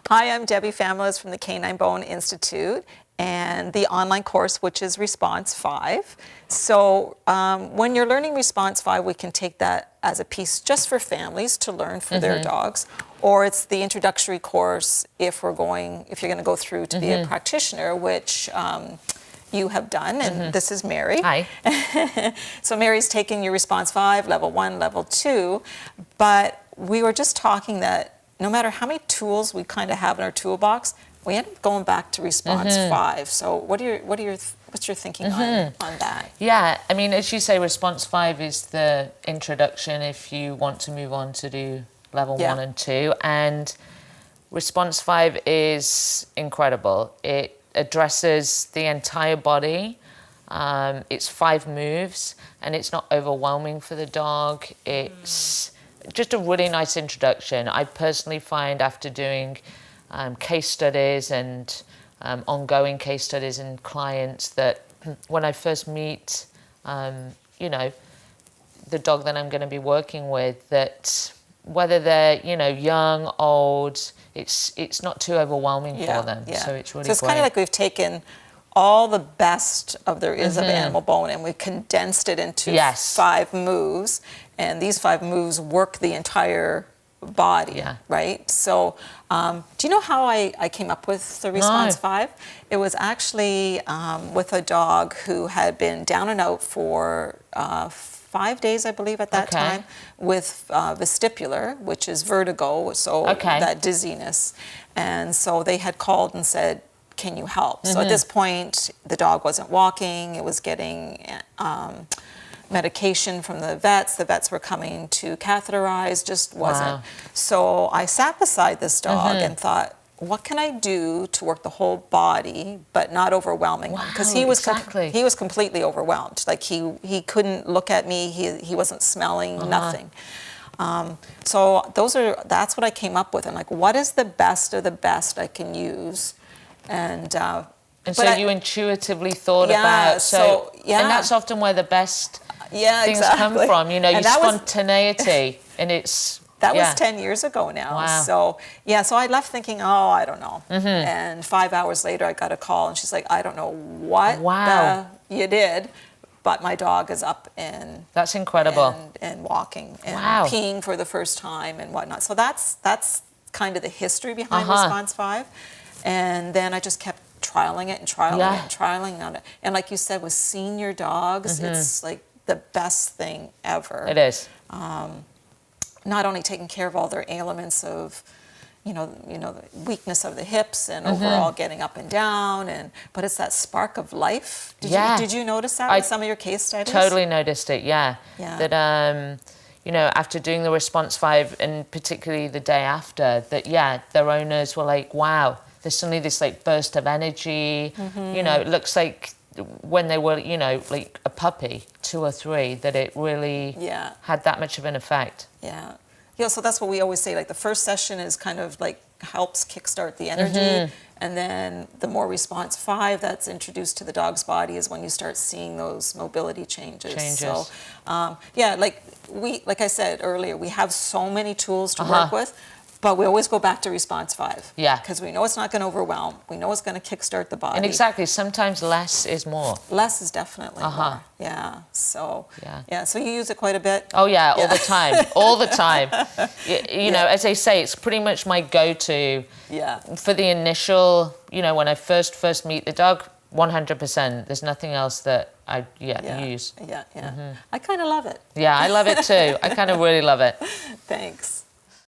Hi, I'm Debi Famelos from the Canine Bowen Institute and the online course, which is Response5. So when you're learning Response5, we can take that as a piece just for families to learn for their dogs, or it's the introductory course if you're going to go through to be a practitioner, which you have done, and this is Mary. Hi. So Mary's taking your Response5, level 1, level 2, but we were just talking that no matter how many tools we kind of have in our toolbox, we end up going back to Response5. So what's your thinking on that? Yeah, I mean, as you say, Response5 is the introduction if you want to move on to do level 1 and 2. And Response5 is incredible. It addresses the entire body. It's 5 moves, and it's not overwhelming for the dog. It's just a really nice introduction. I personally find after doing case studies and ongoing case studies and clients that when I first meet, you know, the dog that I'm going to be working with, that whether they're, you know, young, old, it's not too overwhelming for them. So it's really kind of like we've taken all the best of there is of Animal Bowen and we condensed it into 5 moves, and these 5 moves work the entire body, right? So do you know how I came up with the Response5? It was actually with a dog who had been down and out for 5 days, I believe, at that time, with vestibular, which is vertigo, so that dizziness. And so they had called and said, can you help? So at this point, the dog wasn't walking. It was getting medication from the vets. The vets were coming to catheterize, just wasn't. So I sat beside this dog and thought, what can I do to work the whole body, but not overwhelming? Because he was he was completely overwhelmed. Like he couldn't look at me. He wasn't smelling, nothing. So that's what I came up with. I'm like, what is the best of the best I can use? And so you intuitively thought about and that's often where the best things come from. You know, your spontaneity, and it's. That was 10 years ago now. So, so I left thinking, oh, I don't know. And 5 hours later, I got a call, and she's like, I don't know what you did, but my dog is up and... That's incredible. And walking and peeing for the first time and whatnot. So that's kind of the history behind Response5. And then I just kept trialing it and trialing it and trialing it. And like you said, with senior dogs, it's like the best thing ever. It is. Not only taking care of all their ailments of, you know, the weakness of the hips and overall getting up and down, but it's that spark of life. Did you notice that with some of your case studies? Totally noticed it. That you know, after doing the Response5, and particularly the day after, that their owners were like, wow, there's suddenly this like burst of energy. You know, it looks like when they were, you know, like a puppy, 2 or 3, that it really had that much of an effect. So that's what we always say, like the first session is kind of like helps kickstart the energy, and then the more Response5 that's introduced to the dog's body is when you start seeing those mobility changes. So like I said earlier, we have so many tools to work with, but we always go back to Response5. Because we know it's not going to overwhelm. We know it's going to kickstart the body. And exactly, sometimes less is more. Less is definitely more. So so you use it quite a bit? Oh yeah, all the time. All the time. You know, as I say, it's pretty much my go-to for the initial, you know, when I first meet the dog, 100%. There's nothing else that I use. I kind of love it. Yeah, I love it too. I kind of really love it. Thanks.